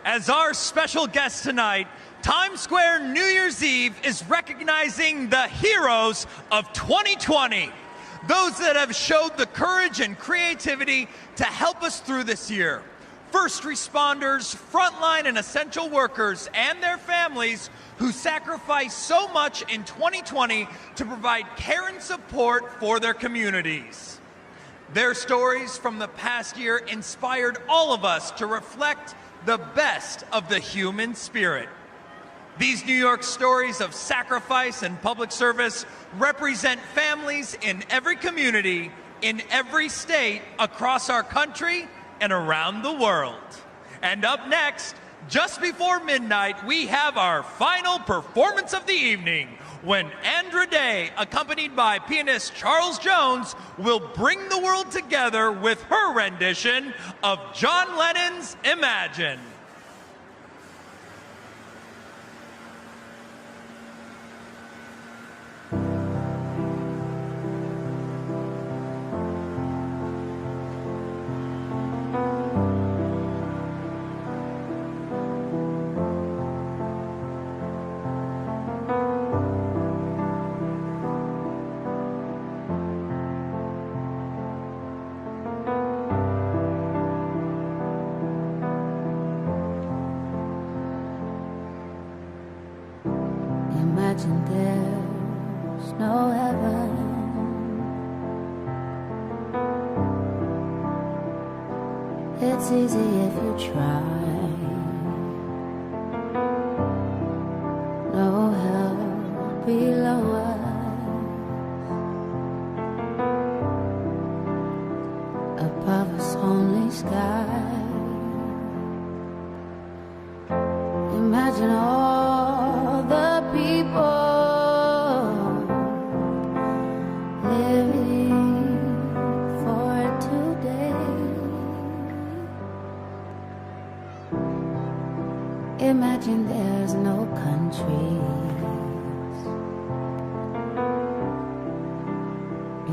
As our special guest tonight, Times Square New Year's Eve is recognizing the heroes of 2020. Those that have showed the courage and creativity to help us through this year. First responders, frontline and essential workers, and their families who sacrificed so much in 2020 to provide care and support for their communities. Their stories from the past year inspired all of us to reflect the best of the human spirit. These New York stories of sacrifice and public service represent families in every community, in every state, across our country and around the world. And up next, just before midnight, we have our final performance of the evening, when Andra Day, accompanied by pianist Charles Jones, will bring the world together with her rendition of John Lennon's Imagine. Imagine there's no heaven. It's easy if you try. No hell below us. Above us only sky. Imagine all the people living for today. Imagine there's no countries.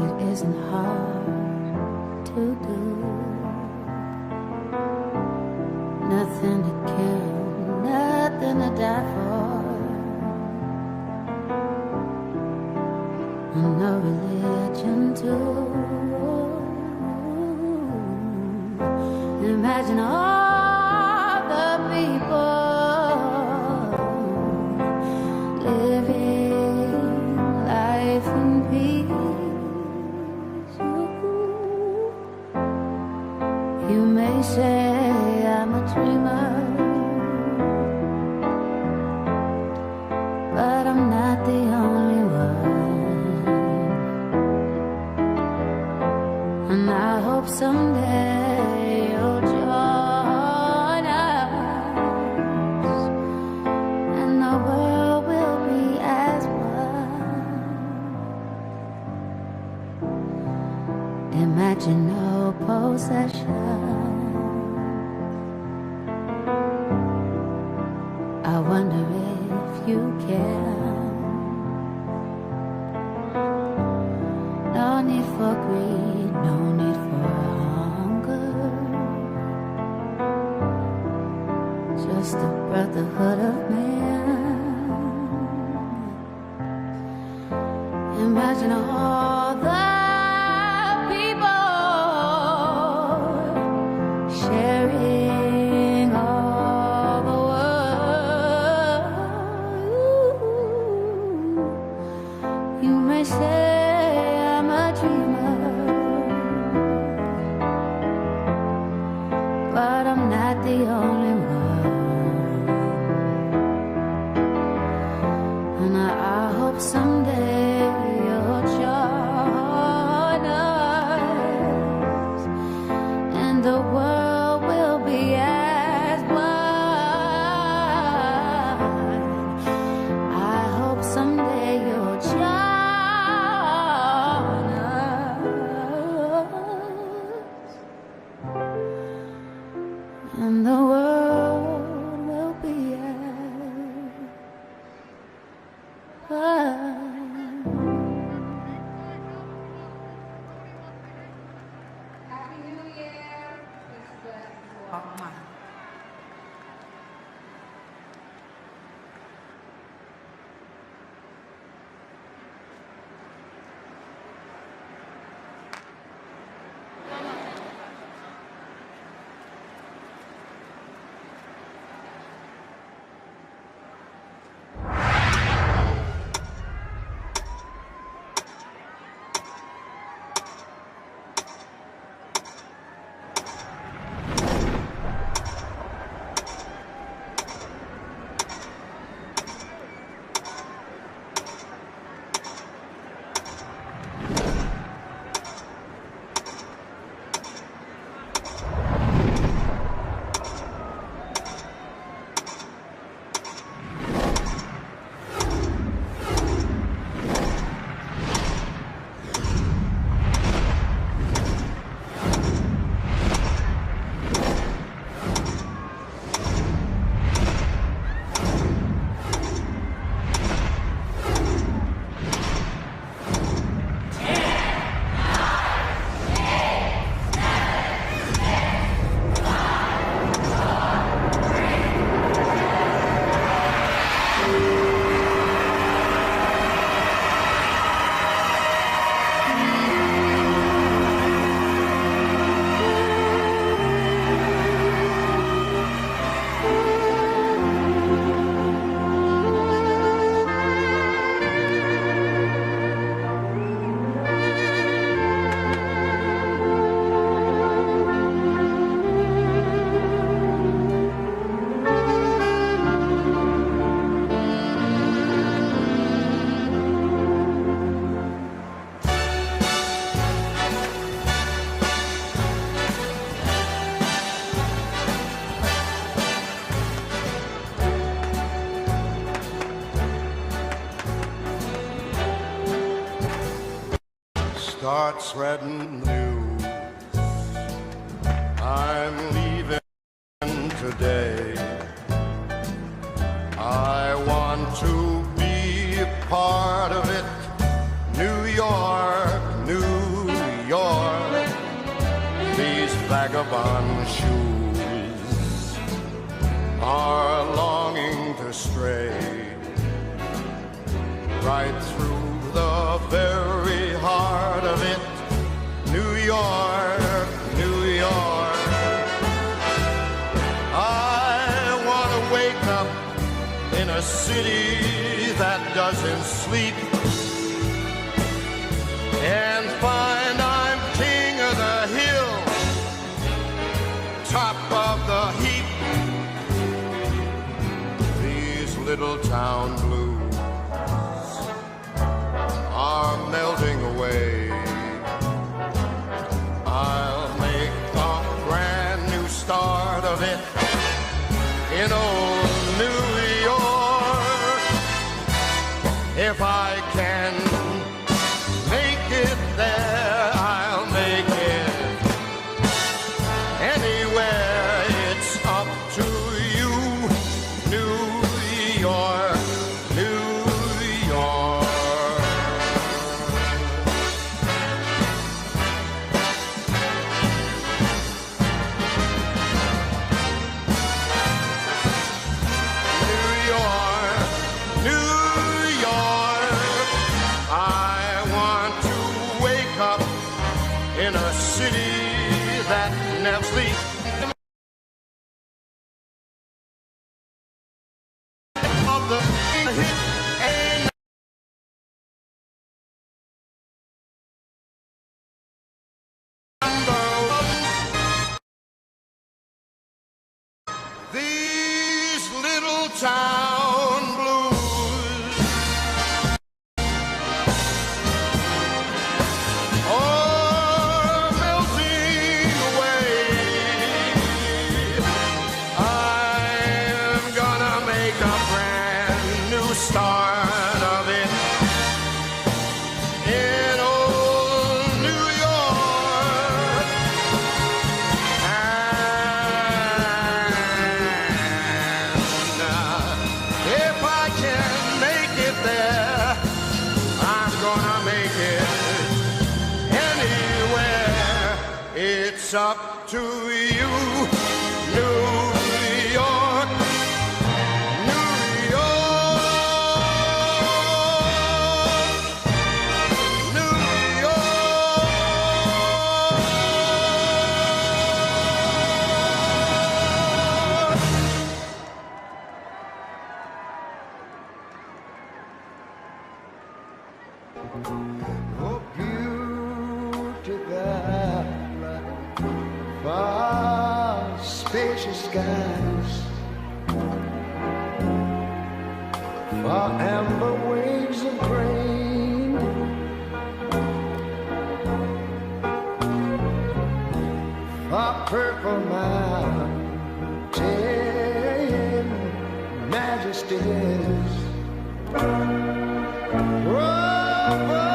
It isn't hard to do. Nothing to kill, nothing to die for. And no religion too. Imagine all the people living life in peace. You may say I'm a dreamer, but I'm not the only one. And I hope someday you'll join us, and the world will be as one. Imagine no possession. I wonder if you can. No need for greed, no need for hunger. Just the brotherhood of man. Imagine all the people sharing all the world. You may say I'm a dreamer, but I'm not the only one. And I hope someday you'll join us, and the world will be as one. I hope someday you'll join us, and the world will be as one. Happy New Year. This is starts spreading the news. I'm leaving today. I want to be a part of it. New York, New York. These vagabond shoes are longing to stray right through the very heart of it. New York, New York. I want to wake up in a city that doesn't sleep and find I'm king of the hill, top of the heap. These little town blues are melting away. I'll make a brand new start of it in old New York. If I can make it there, I'll make it anywhere. It's up to you, New York, New York. In a city that never sleeps. Of the hit and these little town blues. Start of it in old New York. And if I can make it there, I'm gonna make it anywhere. It's up to you, New York. Oh, beautiful, far spacious skies, far amber waves of grain, far purple mountain majesties. Over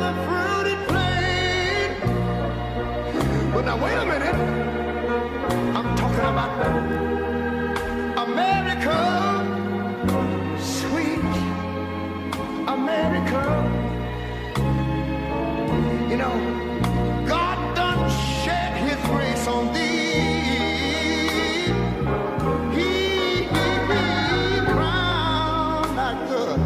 the fruited plain. But now wait a minute, I'm talking about America, sweet America. You know, God done shed his grace on thee. He crowned thy good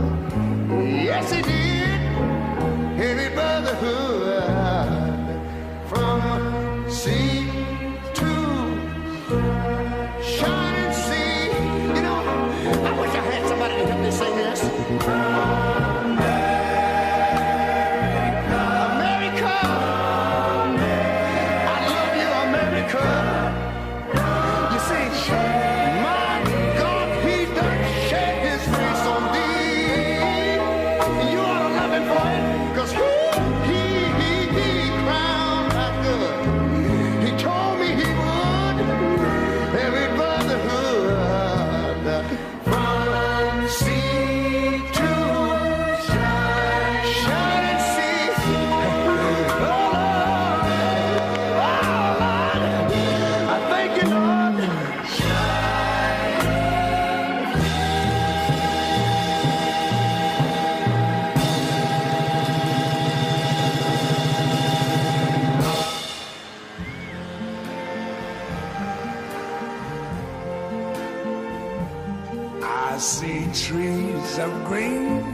see trees of green,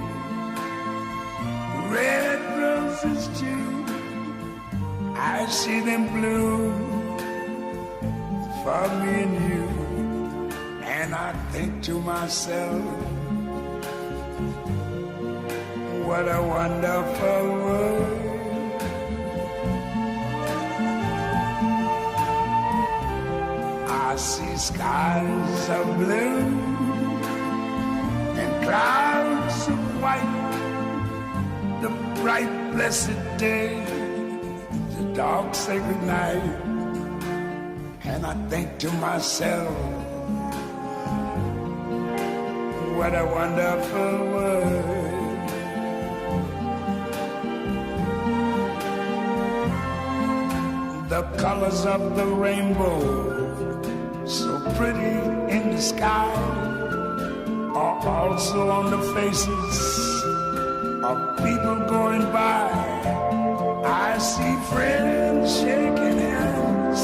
red roses too. I see them bloom for me and you. And I think to myself, what a wonderful world. I see skies of blue and clouds of white, the bright blessed day, the dark sacred night. And I think to myself, what a wonderful world. The colors of the rainbow, so pretty in the sky, are also on the faces of people going by. I see friends shaking hands,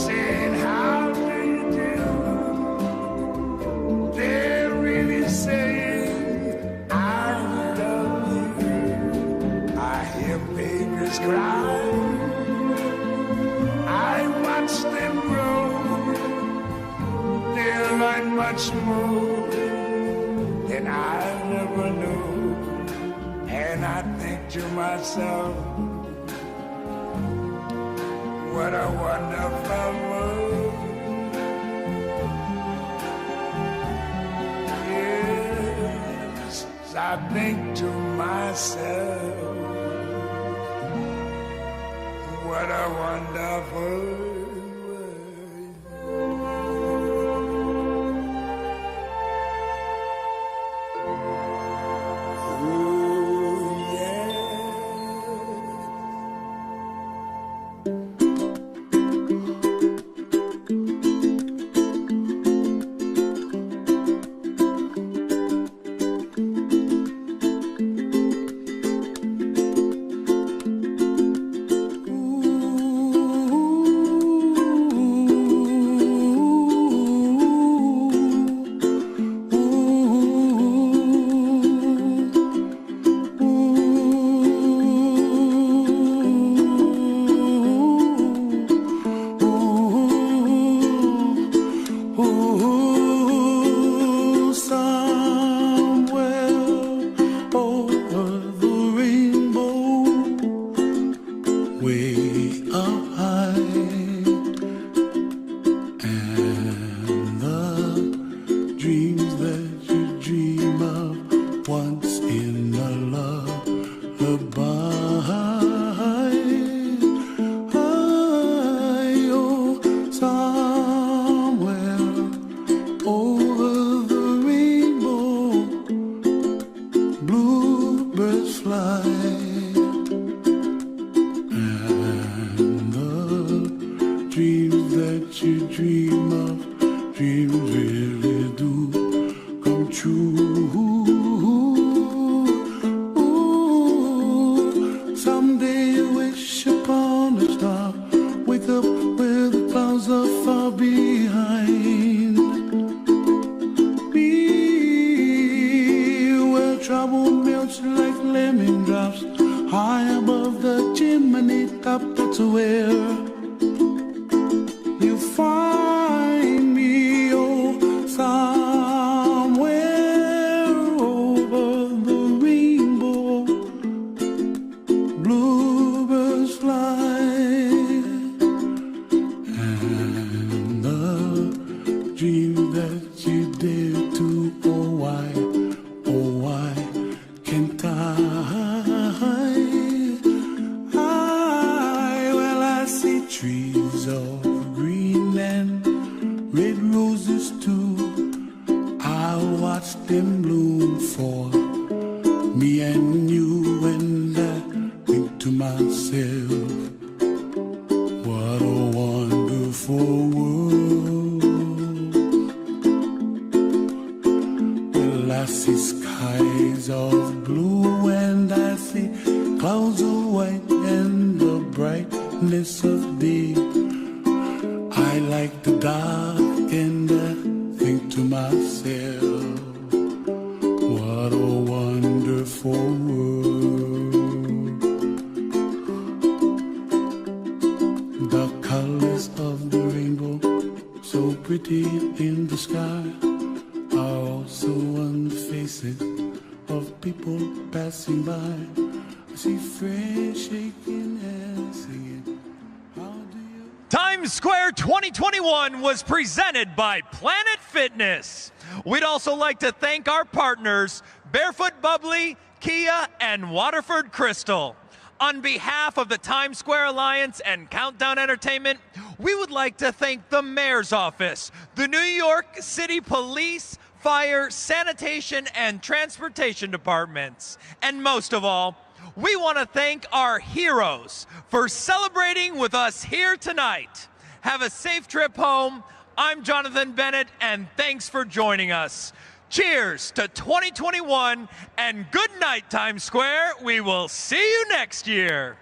saying, how do you do? They're really saying, I love you. I hear babies cry, I watch them grow. They'll learn much more than I ever knew. And I think to myself, what a wonderful world. Yes, I think to myself, what a wonderful world. I like the dark and I think to myself, beautiful world. The colors of the rainbow, so pretty in the sky, are also on the faces of people passing by. I see friends shaking hands, singing, how do you... Times Square 2021 was presented by Planet Fitness. We'd also like to thank our partners, Barefoot Bubbly, Kia, and Waterford Crystal. On behalf of the Times Square Alliance and Countdown Entertainment, we would like to thank the Mayor's Office, the New York City Police, Fire, Sanitation, and Transportation Departments. And most of all, we want to thank our heroes for celebrating with us here tonight. Have a safe trip home. I'm Jonathan Bennett, and thanks for joining us. Cheers to 2021, and good night, Times Square. We will see you next year.